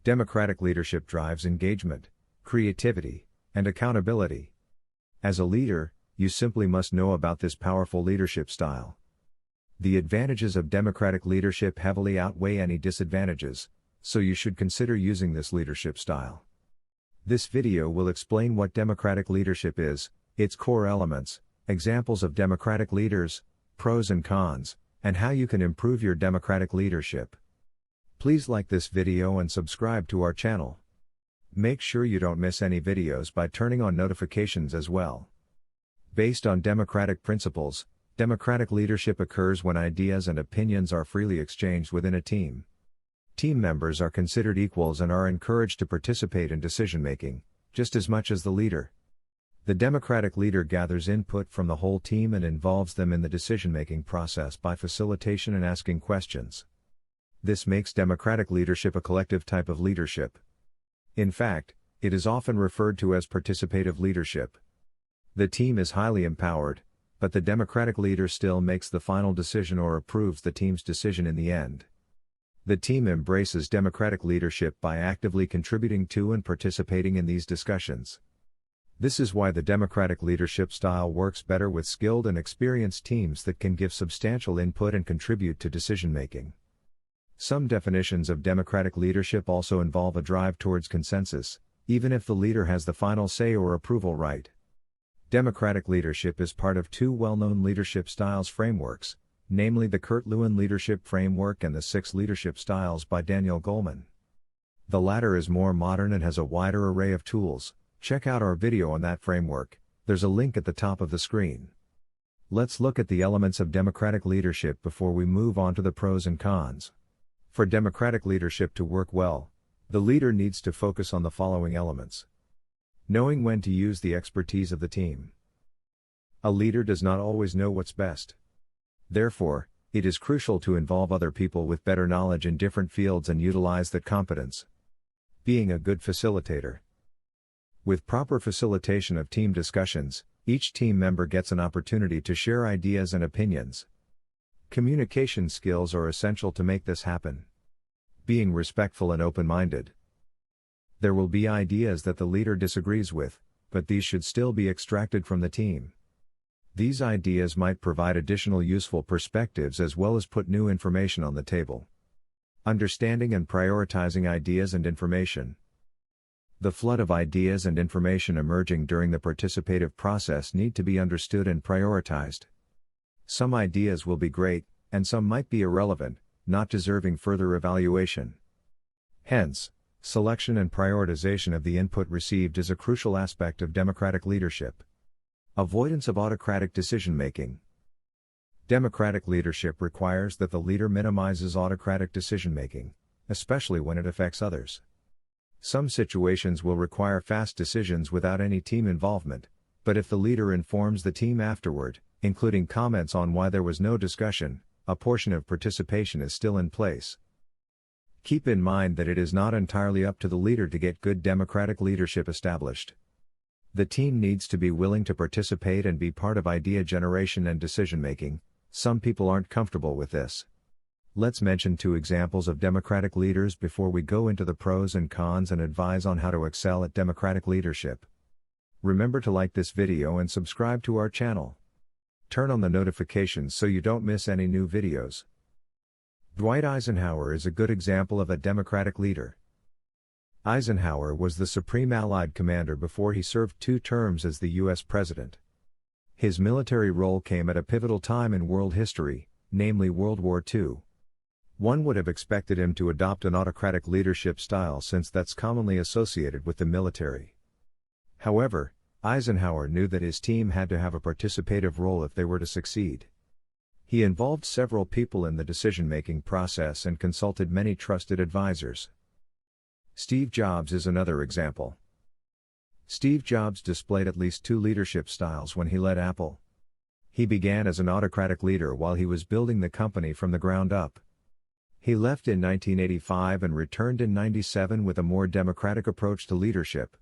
Democratic leadership drives engagement, creativity, and accountability. As a leader, you simply must know about this powerful leadership style. The advantages of democratic leadership heavily outweigh any disadvantages, so you should consider using this leadership style. This video will explain what democratic leadership is, its core elements, examples of democratic leaders, pros and cons, and how you can improve your democratic leadership. Please like this video and subscribe to our channel. Make sure you don't miss any videos by turning on notifications as well. Based on democratic principles, democratic leadership occurs when ideas and opinions are freely exchanged within a team. Team members are considered equals and are encouraged to participate in decision-making, just as much as the leader. The democratic leader gathers input from the whole team and involves them in the decision-making process by facilitation and asking questions. This makes democratic leadership a collective type of leadership. In fact, it is often referred to as participative leadership. The team is highly empowered, but the democratic leader still makes the final decision or approves the team's decision in the end. The team embraces democratic leadership by actively contributing to and participating in these discussions. This is why the democratic leadership style works better with skilled and experienced teams that can give substantial input and contribute to decision-making. Some definitions of democratic leadership also involve a drive towards consensus, even if the leader has the final say or approval right. Democratic leadership is part of two well-known leadership styles frameworks, namely the Kurt-Lewin Leadership Framework and the 6 Leadership Styles by Daniel Goleman. The latter is more modern and has a wider array of tools. Check out our video on that framework, there's a link at the top of the screen. Let's look at the elements of democratic leadership before we move on to the pros and cons. For democratic leadership to work well, the leader needs to focus on the following elements. Knowing when to use the expertise of the team. A leader does not always know what's best. Therefore, it is crucial to involve other people with better knowledge in different fields and utilize that competence. Being a good facilitator. With proper facilitation of team discussions, each team member gets an opportunity to share ideas and opinions. Communication skills are essential to make this happen. Being respectful and open-minded. There will be ideas that the leader disagrees with, but these should still be extracted from the team. These ideas might provide additional useful perspectives as well as put new information on the table. Understanding and prioritizing ideas and information. The flood of ideas and information emerging during the participative process need to be understood and prioritized. Some ideas will be great, and some might be irrelevant, not deserving further evaluation. Hence, selection and prioritization of the input received is a crucial aspect of democratic leadership. Avoidance of autocratic decision-making. Democratic leadership requires that the leader minimizes autocratic decision-making, especially when it affects others. Some situations will require fast decisions without any team involvement, but if the leader informs the team afterward, including comments on why there was no discussion, a portion of participation is still in place. Keep in mind that it is not entirely up to the leader to get good democratic leadership established. The team needs to be willing to participate and be part of idea generation and decision-making. Some people aren't comfortable with this. Let's mention 2 examples of democratic leaders before we go into the pros and cons and advise on how to excel at democratic leadership. Remember to like this video and subscribe to our channel. Turn on the notifications so you don't miss any new videos. Dwight Eisenhower is a good example of a democratic leader. Eisenhower was the Supreme Allied Commander before he served 2 terms as the U.S. President. His military role came at a pivotal time in world history, namely World War II. One would have expected him to adopt an autocratic leadership style since that's commonly associated with the military. However, Eisenhower knew that his team had to have a participative role if they were to succeed. He involved several people in the decision-making process and consulted many trusted advisors. Steve Jobs is another example. Steve Jobs displayed at least 2 leadership styles when he led Apple. He began as an autocratic leader while he was building the company from the ground up. He left in 1985 and returned in 1997 with a more democratic approach to leadership.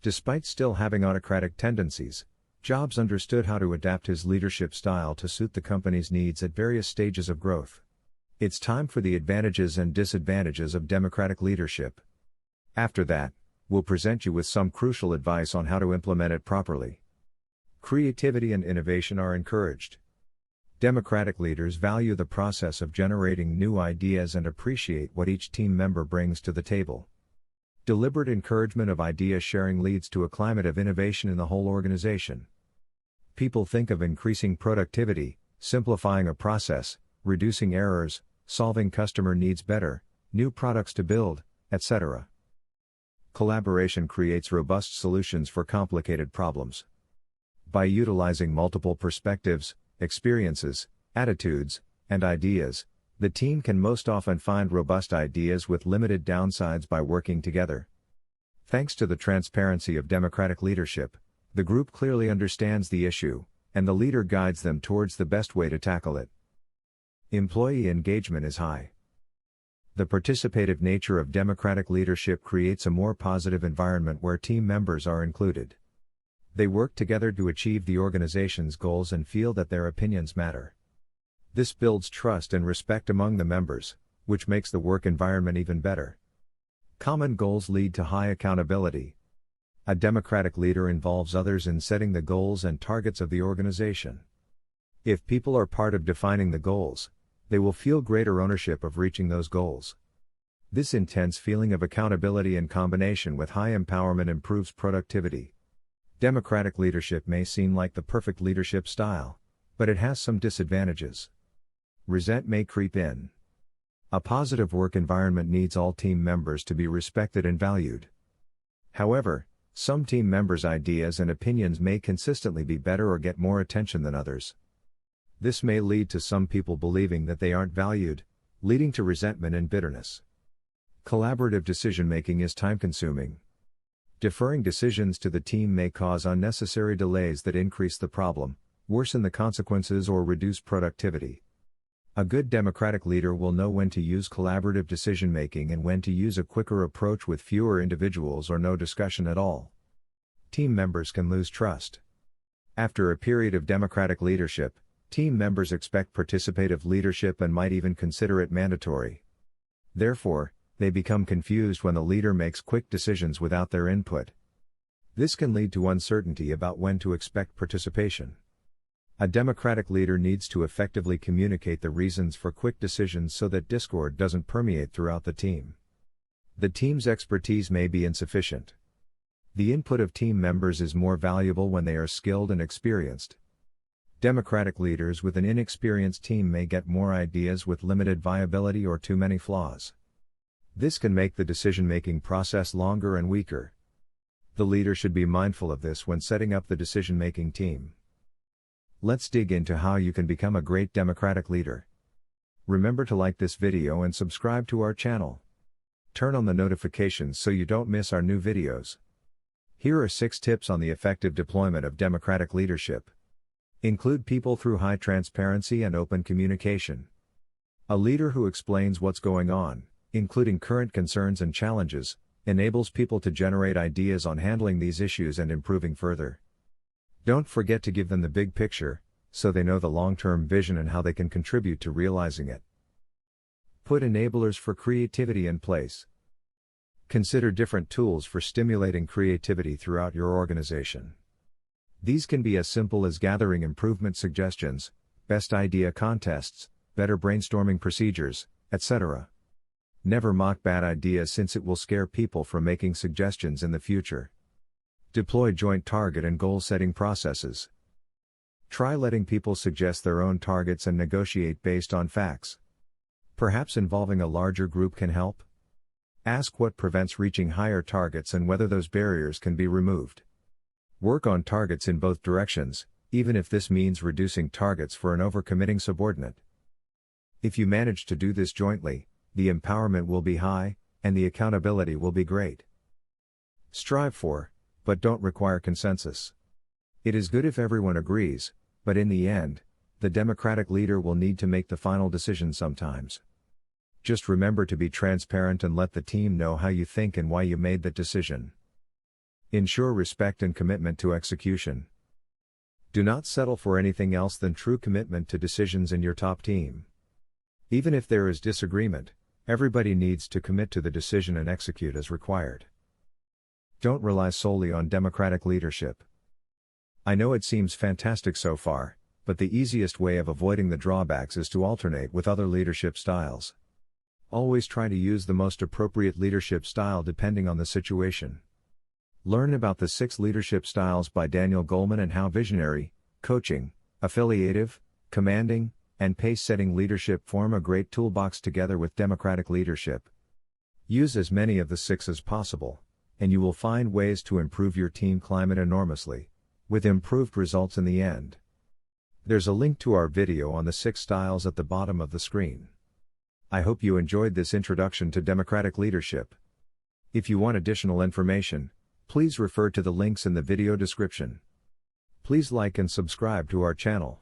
Despite still having autocratic tendencies, Jobs understood how to adapt his leadership style to suit the company's needs at various stages of growth. It's time for the advantages and disadvantages of democratic leadership. After that, we'll present you with some crucial advice on how to implement it properly. Creativity and innovation are encouraged. Democratic leaders value the process of generating new ideas and appreciate what each team member brings to the table. Deliberate encouragement of idea sharing leads to a climate of innovation in the whole organization. People think of increasing productivity, simplifying a process, reducing errors, solving customer needs better, new products to build, etc. Collaboration creates robust solutions for complicated problems. By utilizing multiple perspectives, experiences, attitudes, and ideas, the team can most often find robust ideas with limited downsides by working together. Thanks to the transparency of democratic leadership, the group clearly understands the issue, and the leader guides them towards the best way to tackle it. Employee engagement is high. The participative nature of democratic leadership creates a more positive environment where team members are included. They work together to achieve the organization's goals and feel that their opinions matter. This builds trust and respect among the members, which makes the work environment even better. Common goals lead to high accountability. A democratic leader involves others in setting the goals and targets of the organization. If people are part of defining the goals, they will feel greater ownership of reaching those goals. This intense feeling of accountability in combination with high empowerment improves productivity. Democratic leadership may seem like the perfect leadership style, but it has some disadvantages. Resentment may creep in. A positive work environment needs all team members to be respected and valued. However, some team members' ideas and opinions may consistently be better or get more attention than others. This may lead to some people believing that they aren't valued, leading to resentment and bitterness. Collaborative decision-making is time-consuming. Deferring decisions to the team may cause unnecessary delays that increase the problem, worsen the consequences, or reduce productivity. A good democratic leader will know when to use collaborative decision-making and when to use a quicker approach with fewer individuals or no discussion at all. Team members can lose trust. After a period of democratic leadership, team members expect participative leadership and might even consider it mandatory. Therefore, they become confused when the leader makes quick decisions without their input. This can lead to uncertainty about when to expect participation. A democratic leader needs to effectively communicate the reasons for quick decisions so that discord doesn't permeate throughout the team. The team's expertise may be insufficient. The input of team members is more valuable when they are skilled and experienced. Democratic leaders with an inexperienced team may get more ideas with limited viability or too many flaws. This can make the decision-making process longer and weaker. The leader should be mindful of this when setting up the decision-making team. Let's dig into how you can become a great democratic leader. Remember to like this video and subscribe to our channel. Turn on the notifications so you don't miss our new videos. Here are 6 tips on the effective deployment of democratic leadership. Include people through high transparency and open communication. A leader who explains what's going on, including current concerns and challenges, enables people to generate ideas on handling these issues and improving further. Don't forget to give them the big picture, so they know the long-term vision and how they can contribute to realizing it. Put enablers for creativity in place. Consider different tools for stimulating creativity throughout your organization. These can be as simple as gathering improvement suggestions, best idea contests, better brainstorming procedures, etc. Never mock bad ideas since it will scare people from making suggestions in the future. Deploy joint target and goal setting processes. Try letting people suggest their own targets and negotiate based on facts. Perhaps involving a larger group can help. Ask what prevents reaching higher targets and whether those barriers can be removed. Work on targets in both directions, even if this means reducing targets for an overcommitting subordinate. If you manage to do this jointly, the empowerment will be high, and the accountability will be great. Strive for, but don't require consensus. It is good if everyone agrees, but in the end, the democratic leader will need to make the final decision sometimes. Just remember to be transparent and let the team know how you think and why you made that decision. Ensure respect and commitment to execution. Do not settle for anything else than true commitment to decisions in your top team. Even if there is disagreement, Everybody needs to commit to the decision and execute as required. Don't rely solely on democratic leadership. I know it seems fantastic so far, but the easiest way of avoiding the drawbacks is to alternate with other leadership styles. Always try to use the most appropriate leadership style depending on the situation. Learn about the 6 leadership styles by Daniel Goleman and how visionary, coaching, affiliative, commanding, and pace-setting leadership form a great toolbox together with democratic leadership. Use as many of the 6 as possible, and you will find ways to improve your team climate enormously, with improved results in the end. There's a link to our video on the 6 styles at the bottom of the screen. I hope you enjoyed this introduction to democratic leadership. If you want additional information, please refer to the links in the video description. Please like and subscribe to our channel.